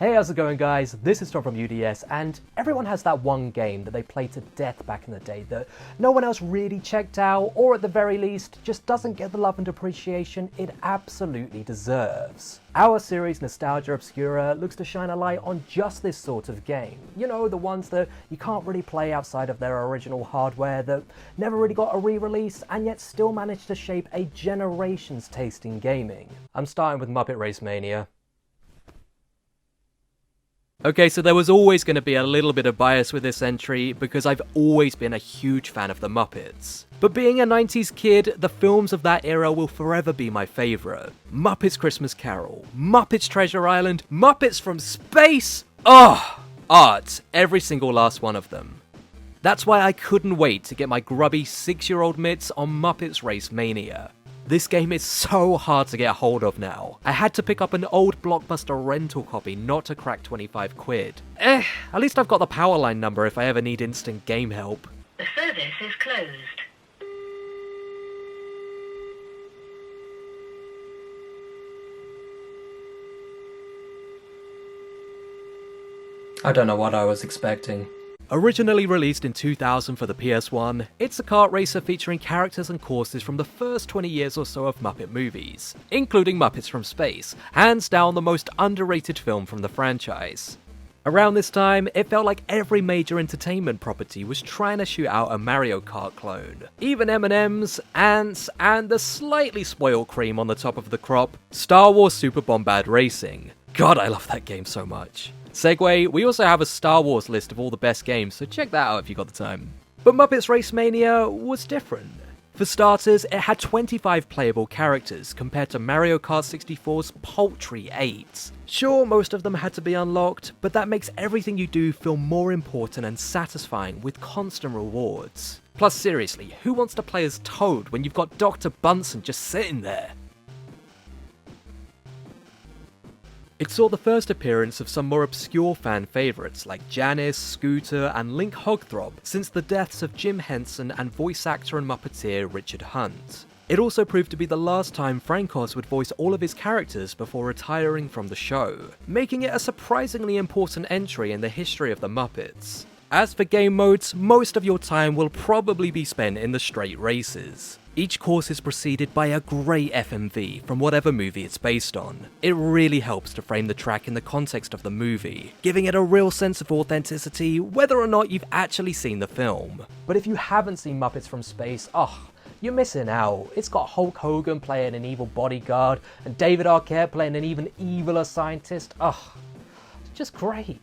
Hey, how's it going guys? This is Tom from UDS, and everyone has that one game that they played to death back in the day that no one else really checked out, or at the very least, just doesn't get the love and appreciation it absolutely deserves. Our series, Nostalgia Obscura, looks to shine a light on just this sort of game. You know, the ones that you can't really play outside of their original hardware, that never really got a re-release, and yet still managed to shape a generation's taste in gaming. I'm starting with Muppet RaceMania. Okay, so there was always going to be a little bit of bias with this entry because I've always been a huge fan of the Muppets. But being a 90s kid, the films of that era will forever be my favourite. Muppets Christmas Carol, Muppets Treasure Island, Muppets from Space! Art, every single last one of them. That's why I couldn't wait to get my grubby 6-year-old mitts on Muppets RaceMania. This game is so hard to get a hold of now. I had to pick up an old Blockbuster rental copy not to crack 25 quid. At least I've got the Powerline number if I ever need instant game help. The service is closed. I don't know what I was expecting. Originally released in 2000 for the PS1, it's a kart racer featuring characters and courses from the first 20 years or so of Muppet movies, including Muppets from Space, hands down the most underrated film from the franchise. Around this time, it felt like every major entertainment property was trying to shoot out a Mario Kart clone. Even M&M's, Ants, and the slightly spoiled cream on the top of the crop, Star Wars Super Bombard Racing. God, I love that game so much. Segue, we also have a Star Wars list of all the best games, so check that out if you got the time. But Muppets RaceMania was different. For starters, it had 25 playable characters, compared to Mario Kart 64's paltry 8. Sure, most of them had to be unlocked, but that makes everything you do feel more important and satisfying with constant rewards. Plus seriously, who wants to play as Toad when you've got Dr. Bunsen just sitting there? It saw the first appearance of some more obscure fan favourites like Janice, Scooter, and Link Hogthrob since the deaths of Jim Henson and voice actor and Muppeteer Richard Hunt. It also proved to be the last time Frank Oz would voice all of his characters before retiring from the show, making it a surprisingly important entry in the history of the Muppets. As for game modes, most of your time will probably be spent in the straight races. Each course is preceded by a great FMV from whatever movie it's based on. It really helps to frame the track in the context of the movie, giving it a real sense of authenticity whether or not you've actually seen the film. But if you haven't seen Muppets from Space, you're missing out. It's got Hulk Hogan playing an evil bodyguard and David Arquette playing an even eviler scientist. It's just great.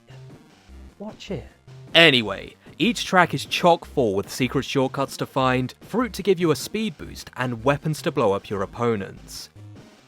Watch it. Anyway, each track is chock full with secret shortcuts to find, fruit to give you a speed boost, and weapons to blow up your opponents.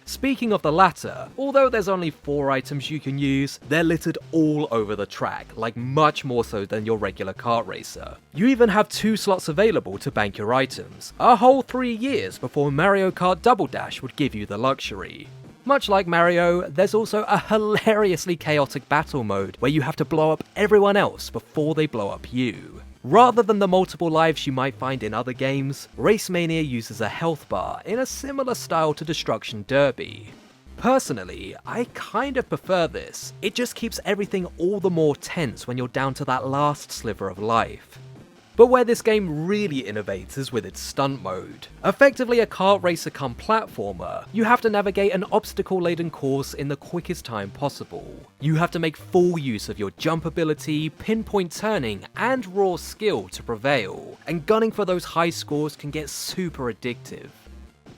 Speaking of the latter, although there's only 4 items you can use, they're littered all over the track, like much more so than your regular kart racer. You even have 2 slots available to bank your items, a whole 3 years before Mario Kart Double Dash would give you the luxury. Much like Mario, there's also a hilariously chaotic battle mode where you have to blow up everyone else before they blow up you. Rather than the multiple lives you might find in other games, RaceMania uses a health bar in a similar style to Destruction Derby. Personally, I kind of prefer this. It just keeps everything all the more tense when you're down to that last sliver of life. But where this game really innovates is with its stunt mode. Effectively a kart racer come platformer, you have to navigate an obstacle-laden course in the quickest time possible. You have to make full use of your jump ability, pinpoint turning, and raw skill to prevail, and gunning for those high scores can get super addictive.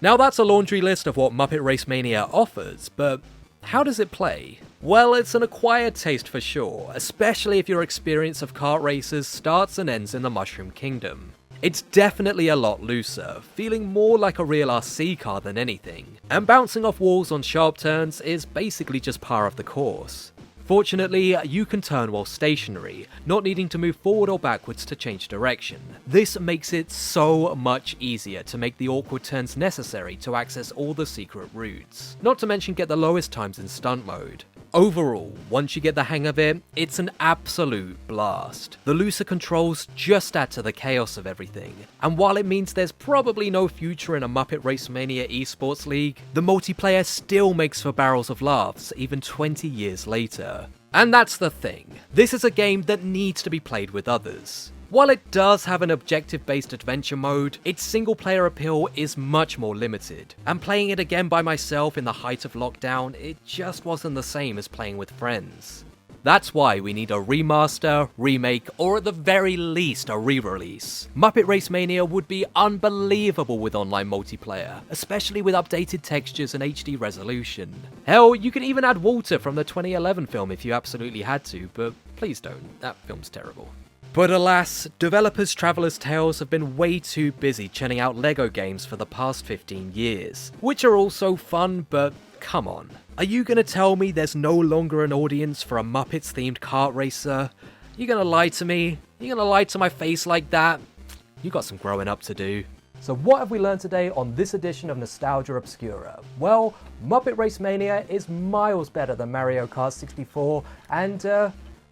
Now that's a laundry list of what Muppet RaceMania offers, but how does it play? Well, it's an acquired taste for sure, especially if your experience of kart races starts and ends in the Mushroom Kingdom. It's definitely a lot looser, feeling more like a real RC car than anything, and bouncing off walls on sharp turns is basically just par of the course. Fortunately, you can turn while stationary, not needing to move forward or backwards to change direction. This makes it so much easier to make the awkward turns necessary to access all the secret routes, not to mention get the lowest times in stunt mode. Overall, once you get the hang of it, it's an absolute blast. The looser controls just add to the chaos of everything, and while it means there's probably no future in a Muppet RaceMania esports league, the multiplayer still makes for barrels of laughs even 20 years later. And that's the thing, this is a game that needs to be played with others. While it does have an objective-based adventure mode, its single-player appeal is much more limited, and playing it again by myself in the height of lockdown, it just wasn't the same as playing with friends. That's why we need a remaster, remake, or at the very least a re-release. Muppet RaceMania would be unbelievable with online multiplayer, especially with updated textures and HD resolution. Hell, you can even add Walter from the 2011 film if you absolutely had to, but please don't, that film's terrible. But alas, developers Traveller's Tales have been way too busy churning out LEGO games for the past 15 years, which are also fun, but come on. Are you gonna tell me there's no longer an audience for a Muppets themed kart racer? You gonna lie to me? You gonna lie to my face like that? You got some growing up to do. So what have we learned today on this edition of Nostalgia Obscura? Well, Muppet RaceMania is miles better than Mario Kart 64, and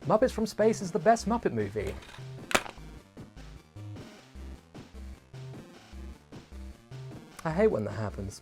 Muppets from Space is the best Muppet movie. I hate when that happens.